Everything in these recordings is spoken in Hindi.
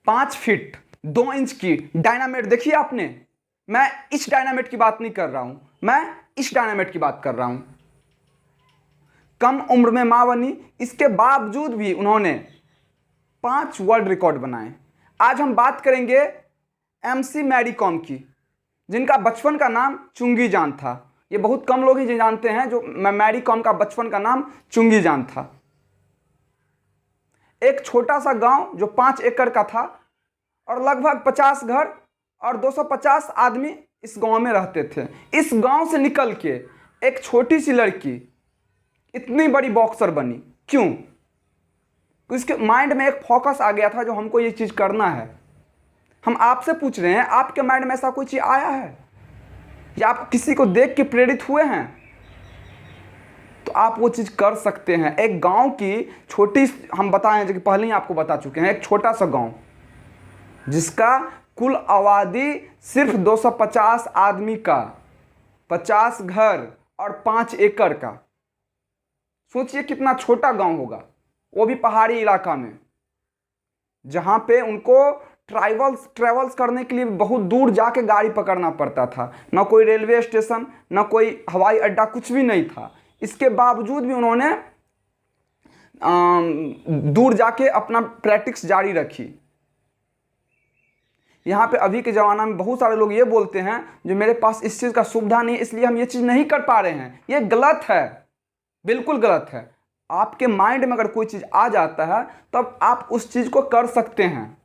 5 फीट 2 इंच की डायनामाइट देखी आपने? मैं इस डायनामाइट की बात नहीं कर रहा हूं, मैं इस डायनामाइट की बात कर रहा हूं। कम उम्र में मां बनी, इसके बावजूद भी उन्होंने 5 वर्ल्ड रिकॉर्ड बनाए। आज हम बात करेंगे एमसी मैरी कॉम की, जिनका बचपन का नाम चुंगी जान था। ये बहुत कम लोग ही जानते हैं जो मैरी कॉम का बचपन का नाम चुंगी जान था। एक छोटा सा गांव जो 5 एकड़ का था और लगभग 50 घर और 250 आदमी इस गांव में रहते थे। इस गांव से निकल के एक छोटी सी लड़की इतनी बड़ी बॉक्सर बनी। क्यों? उसके माइंड में एक फोकस आ गया था जो हमको ये चीज करना है। हम आपसे पूछ रहे हैं, आपके माइंड में ऐसा कोई चीज आया है या आप किसी को देख के प्रेरित हुए हैं? तो आप वो चीज कर सकते हैं। एक गांव की छोटी, हम बताएं जो कि पहले ही आपको बता चुके हैं, एक छोटा सा गांव जिसका कुल आबादी सिर्फ 250 आदमी का, 50 घर और 5 एकड़ का। सोचिए कितना छोटा गांव होगा, वो भी पहाड़ी इलाका में, जहां पे उनको ट्रैवल्स करने के लिए बहुत दूर जाके गाड़ी पकड़ना पड़ता था। ना कोई रेलवे स्टेशन, ना कोई हवाई अड्डा, कुछ भी नहीं था। इसके बावजूद भी उन्होंने दूर जाके अपना प्रैक्टिस जारी रखी। यहाँ पे अभी के ज़माना में बहुत सारे लोग ये बोलते हैं जो मेरे पास इस चीज़ का सुविधा नहीं है इसलिए हम ये चीज़ नहीं कर पा रहे हैं। ये गलत है, बिल्कुल गलत है। आपके माइंड में अगर कोई चीज़ आ जाता है तब आप उस चीज़ को कर सकते हैं।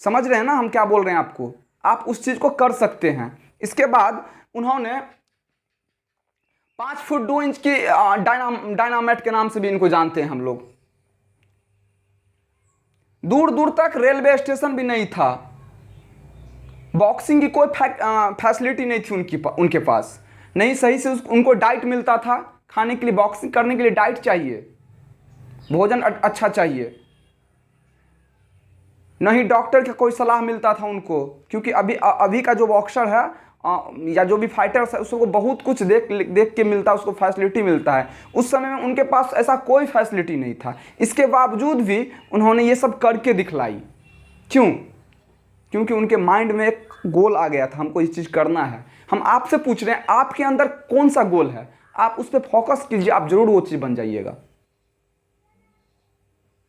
समझ रहे हैं ना हम क्या बोल रहे हैं आपको? आप उस चीज़ को कर सकते हैं। इसके बाद उन्होंने 5 फुट 2 इंच की डायनामाइट के नाम से भी इनको जानते हैं हम लोग। दूर दूर तक रेलवे स्टेशन भी नहीं था, बॉक्सिंग की कोई फैसिलिटी नहीं थी उनके पास, नहीं सही से उनको डाइट मिलता था। खाने के लिए, बॉक्सिंग करने के लिए डाइट चाहिए, भोजन अच्छा चाहिए, नहीं डॉक्टर का कोई सलाह मिलता था उनको, क्योंकि अभी का जो बॉक्सर है या जो भी फाइटर है उसको बहुत कुछ देख के मिलता है, उसको फैसिलिटी मिलता है। उस समय में उनके पास ऐसा कोई फैसिलिटी नहीं था। इसके बावजूद भी उन्होंने ये सब करके दिखलाई। क्यों? क्योंकि उनके माइंड में एक गोल आ गया था, हमको ये चीज़ करना है। हम आपसे पूछ रहे हैं आपके अंदर कौन सा गोल है, आप उस पर फोकस कीजिए, आप जरूर वो चीज़ बन जाइएगा।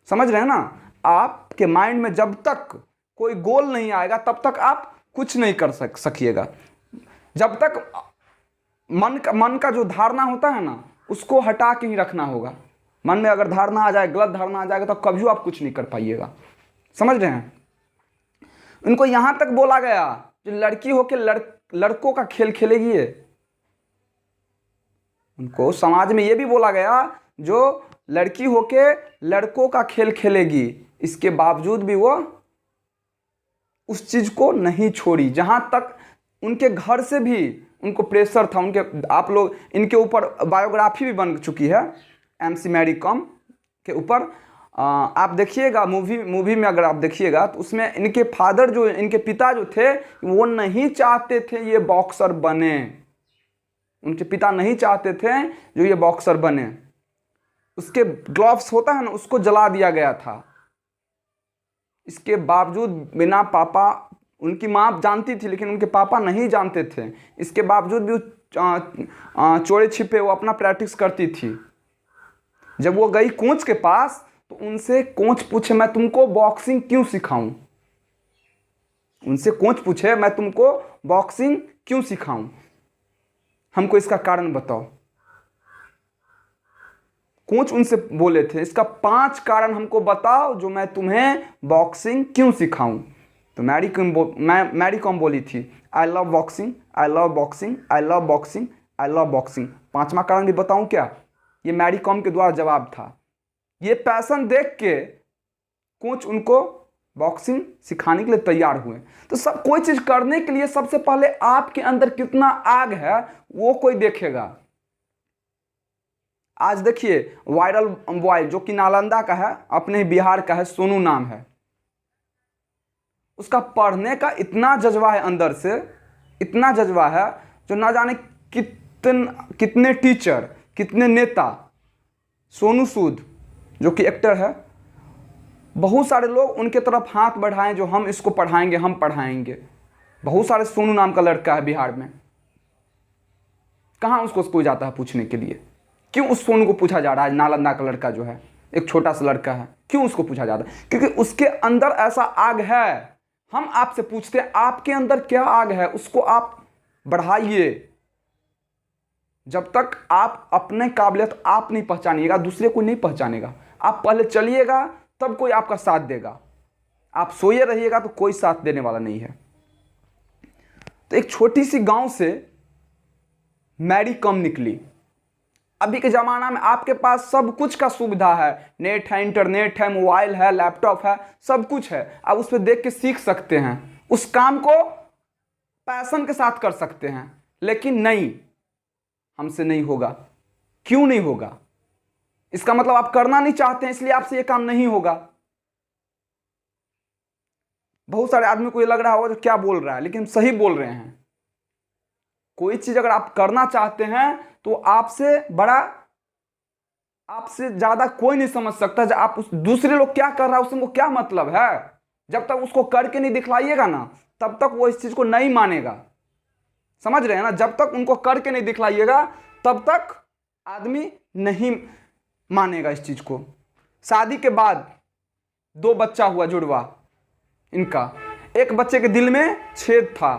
समझ रहे हैं ना? आपके माइंड में जब तक कोई गोल नहीं आएगा तब तक आप कुछ नहीं कर सकिएगा। जब तक मन का जो धारणा होता है ना, उसको हटा के ही रखना होगा। मन में अगर धारणा आ जाए, गलत धारणा आ जाएगा तो कभी आप कुछ नहीं कर पाइएगा। समझ रहे हैं? उनको यहां तक बोला गया जो लड़की होके लड़कों का खेल खेलेगी ये। उनको समाज में ये भी बोला गया जो लड़की होके लड़कों का खेल खेलेगी। इसके बावजूद भी वो उस चीज को नहीं छोड़ी। जहां तक उनके घर से भी उनको प्रेशर था, आप लोग इनके ऊपर बायोग्राफी भी बन चुकी है एमसी मैरी कॉम के ऊपर। आप देखिएगा मूवी में अगर आप देखिएगा तो उसमें इनके फादर जो, इनके पिता जो थे वो नहीं चाहते थे ये बॉक्सर बने। उनके पिता नहीं चाहते थे जो ये बॉक्सर बने। उसके ग्लव्स होता है ना, उसको जला दिया गया था। इसके बावजूद बिना पापा, उनकी माँ जानती थी लेकिन उनके पापा नहीं जानते थे। इसके बावजूद भी चोरी छिपे वो अपना प्रैक्टिस करती थी। जब वो गई कोच के पास तो उनसे कोच पूछे मैं तुमको बॉक्सिंग क्यों सिखाऊं? उनसे कोच पूछे मैं तुमको बॉक्सिंग क्यों सिखाऊं? हमको इसका कारण बताओ। कोच उनसे बोले थे इसका 5 कारण हमको बताओ जो मैं तुम्हें बॉक्सिंग क्यों सिखाऊं। तो मैरी कॉम बोली थी I love boxing, I love boxing, I love boxing, I love boxing. 5वां कारण भी बताऊं क्या? ये मैरी कॉम के द्वारा जवाब था। ये पैशन देख के कोच उनको बॉक्सिंग सिखाने के लिए तैयार हुए। तो सब कोई चीज करने के लिए सबसे पहले आपके अंदर कितना आग है वो कोई देखेगा। आज देखिए वायरल बॉय जो कि नालंदा का है, अपने ही बिहार का है, सोनू नाम है। उसका पढ़ने का इतना जज्बा है अंदर से, इतना जज्बा है जो ना जाने कितने टीचर, कितने नेता, सोनू सूद जो कि एक्टर है, बहुत सारे लोग उनके तरफ हाथ बढ़ाएं जो हम इसको पढ़ाएंगे, हम पढ़ाएंगे। बहुत सारे सोनू नाम का लड़का है बिहार में, कहाँ उसको कोई जाता है पूछने के लिए? क्यों उस सोनू को पूछा जा रहा है? नालंदा का लड़का जो है, एक छोटा सा लड़का है, क्यों उसको पूछा जाता है? क्योंकि उसके अंदर ऐसा आग है। हम आपसे पूछते हैं आपके अंदर क्या आग है, उसको आप बढ़ाइए। जब तक आप अपने काबिलियत आप नहीं पहचानिएगा, दूसरे को नहीं पहचानेगा। आप पहले चलिएगा तब कोई आपका साथ देगा। आप सोए रहिएगा तो कोई साथ देने वाला नहीं है। तो एक छोटी सी गांव से मैरी कॉम निकली। अभी के ज़माना में आपके पास सब कुछ का सुविधा है, नेट है, इंटरनेट है, मोबाइल है, लैपटॉप है, सब कुछ है। आप उस पर देख के सीख सकते हैं, उस काम को पैशन के साथ कर सकते हैं। लेकिन नहीं, हमसे नहीं होगा। क्यों नहीं होगा? इसका मतलब आप करना नहीं चाहते हैं, इसलिए आपसे ये काम नहीं होगा। बहुत सारे आदमी को ये लग रहा होगा जो क्या बोल रहा है, लेकिन सही बोल रहे हैं। कोई चीज अगर आप करना चाहते हैं तो आपसे बड़ा, आपसे ज्यादा कोई नहीं समझ सकता। जब आप उस दूसरे लोग क्या कर रहा है उसको क्या मतलब है, जब तक उसको करके नहीं दिखलाइएगा ना, तब तक वो इस चीज को नहीं मानेगा। समझ रहे हैं ना? जब तक उनको करके नहीं दिखलाइएगा तब तक आदमी नहीं मानेगा इस चीज को। शादी के बाद 2 बच्चा हुआ, जुड़वा इनका। एक बच्चे के दिल में छेद था।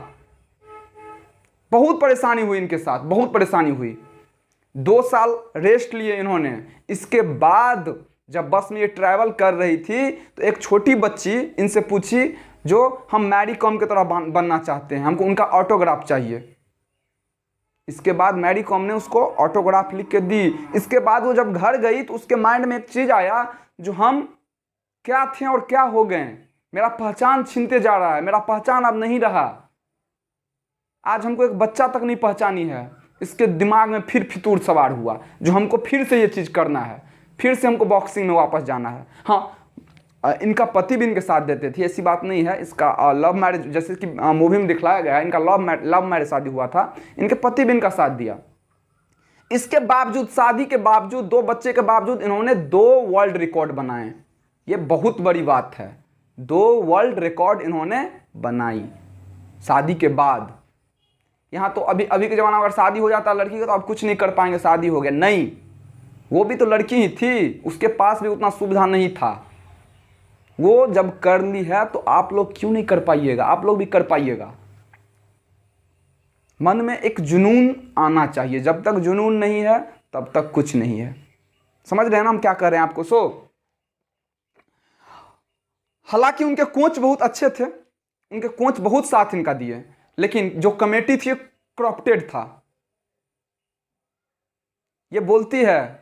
बहुत परेशानी हुई इनके साथ, बहुत परेशानी हुई। 2 साल रेस्ट लिए इन्होंने। इसके बाद जब बस में ये ट्रैवल कर रही थी तो एक छोटी बच्ची इनसे पूछी जो हम मैरी कॉम की तरह बनना चाहते हैं, हमको उनका ऑटोग्राफ चाहिए। इसके बाद मैरी कॉम ने उसको ऑटोग्राफ लिख के दी। इसके बाद वो जब घर गई तो उसके माइंड में एक चीज़ आया, जो हम क्या थे और क्या हो गए। मेरा पहचान छीनते जा रहा है, मेरा पहचान अब नहीं रहा। आज हमको एक बच्चा तक नहीं पहचानी है। इसके दिमाग में फिर फितूर सवार हुआ, जो हमको फिर से ये चीज़ करना है, फिर से हमको बॉक्सिंग में वापस जाना है। हाँ, इनका पति भी इनके साथ देते थे, ऐसी बात नहीं है। इसका लव मैरिज, जैसे कि मूवी में दिखलाया गया है, इनका लव मैरिज शादी हुआ था। इनके पति भी इनका साथ दिया। इसके बावजूद, शादी के बावजूद, 2 बच्चे के बावजूद इन्होंने 2 वर्ल्ड रिकॉर्ड बनाए। ये बहुत बड़ी बात है। 2 वर्ल्ड रिकॉर्ड इन्होंने बनाई शादी के बाद। यहाँ तो अभी के ज़माना में अगर शादी हो जाता लड़की का तो आप कुछ नहीं कर पाएंगे, शादी हो गया। नहीं, वो भी तो लड़की ही थी, उसके पास भी उतना सुविधा नहीं था। वो जब कर ली है तो आप लोग क्यों नहीं कर पाइएगा? आप लोग भी कर पाइएगा। मन में एक जुनून आना चाहिए। जब तक जुनून नहीं है तब तक कुछ नहीं है। समझ रहे हैं ना हम क्या कर रहे हैं आपको? हालांकि उनके कोच बहुत अच्छे थे, उनके कोच बहुत साथ इनका दिए, लेकिन जो कमेटी थी करप्टेड था। ये बोलती है,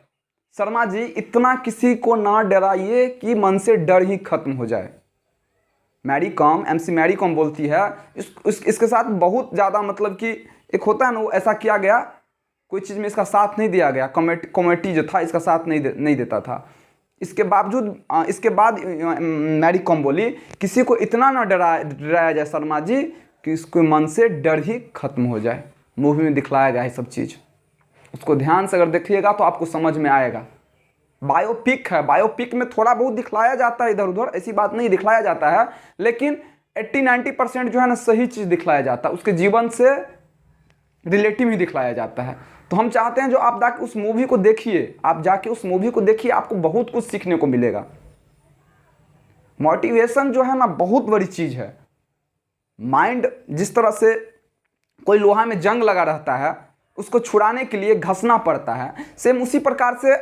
शर्मा जी इतना किसी को ना डराइए कि मन से डर ही खत्म हो जाए। मैरी कॉम, MC मैरी कॉम बोलती है। इसके साथ बहुत ज़्यादा, मतलब कि एक होता है ना, वो ऐसा किया गया, कोई चीज़ में इसका साथ नहीं दिया गया। कमेटी जो था इसका साथ नहीं देता था। इसके बाद मैरी कॉम बोली, किसी को इतना ना डराया जाए शर्मा जी कि इसके मन से डर ही खत्म हो जाए। मूवी में दिखलाया गया है सब चीज़, उसको ध्यान से अगर देखिएगा तो आपको समझ में आएगा। बायोपिक है, बायोपिक में थोड़ा बहुत दिखलाया जाता है इधर उधर, ऐसी बात नहीं, दिखलाया जाता है, लेकिन 80-90% जो है ना सही चीज़ दिखलाया जाता है, उसके जीवन से रिलेटिव ही दिखलाया जाता है। तो हम चाहते हैं जो आप जाके उस मूवी को देखिए, आपको बहुत कुछ सीखने को मिलेगा। मोटिवेशन जो है ना बहुत बड़ी चीज़ है। माइंड जिस तरह से कोई लोहा में जंग लगा रहता है, उसको छुड़ाने के लिए घसना पड़ता है, सेम उसी प्रकार से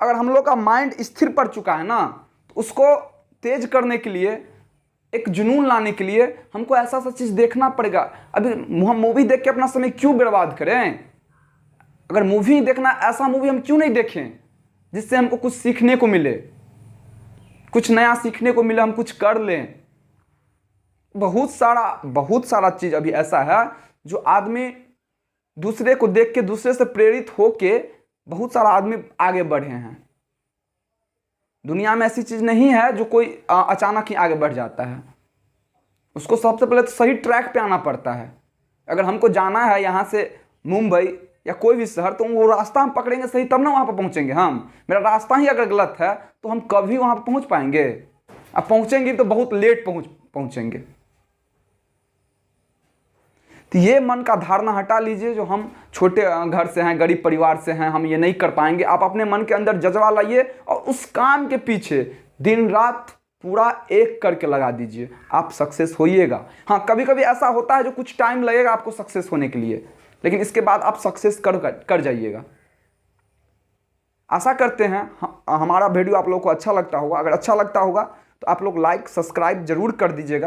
अगर हम लोग का माइंड स्थिर पड़ चुका है ना, तो उसको तेज करने के लिए, एक जुनून लाने के लिए हमको ऐसा चीज़ देखना पड़ेगा। अभी हम मूवी देख के अपना समय क्यों बर्बाद करें? अगर मूवी देखना, ऐसा मूवी हम क्यों नहीं देखें जिससे हमको कुछ सीखने को मिले, कुछ नया सीखने को मिले, हम कुछ कर लें। बहुत सारा चीज़ अभी ऐसा है जो आदमी दूसरे को देख के, दूसरे से प्रेरित होके बहुत सारा आदमी आगे बढ़े हैं। दुनिया में ऐसी चीज़ नहीं है जो कोई अचानक ही आगे बढ़ जाता है। उसको सबसे पहले तो सही ट्रैक पे आना पड़ता है। अगर हमको जाना है यहाँ से मुंबई, या कोई भी शहर, तो वो रास्ता हम पकड़ेंगे सही तब ना वहाँ पर पहुँचेंगे हम। मेरा रास्ता ही अगर गलत है तो हम कभी वहाँ पर पहुँच पाएंगे? अब पहुँचेंगे तो बहुत लेट पहुँचेंगे। तो ये मन का धारणा हटा लीजिए जो हम छोटे घर से हैं, गरीब परिवार से हैं, हम ये नहीं कर पाएंगे। आप अपने मन के अंदर जज्बा लाइए और उस काम के पीछे दिन रात पूरा एक करके लगा दीजिए, आप सक्सेस होइएगा। हाँ, कभी कभी ऐसा होता है जो कुछ टाइम लगेगा आपको सक्सेस होने के लिए, लेकिन इसके बाद आप सक्सेस कर जाइएगा। आशा करते हैं हमारा वीडियो आप लोगों को अच्छा लगता होगा। अगर अच्छा लगता होगा तो आप लोग लाइक सब्सक्राइब जरूर कर दीजिएगा।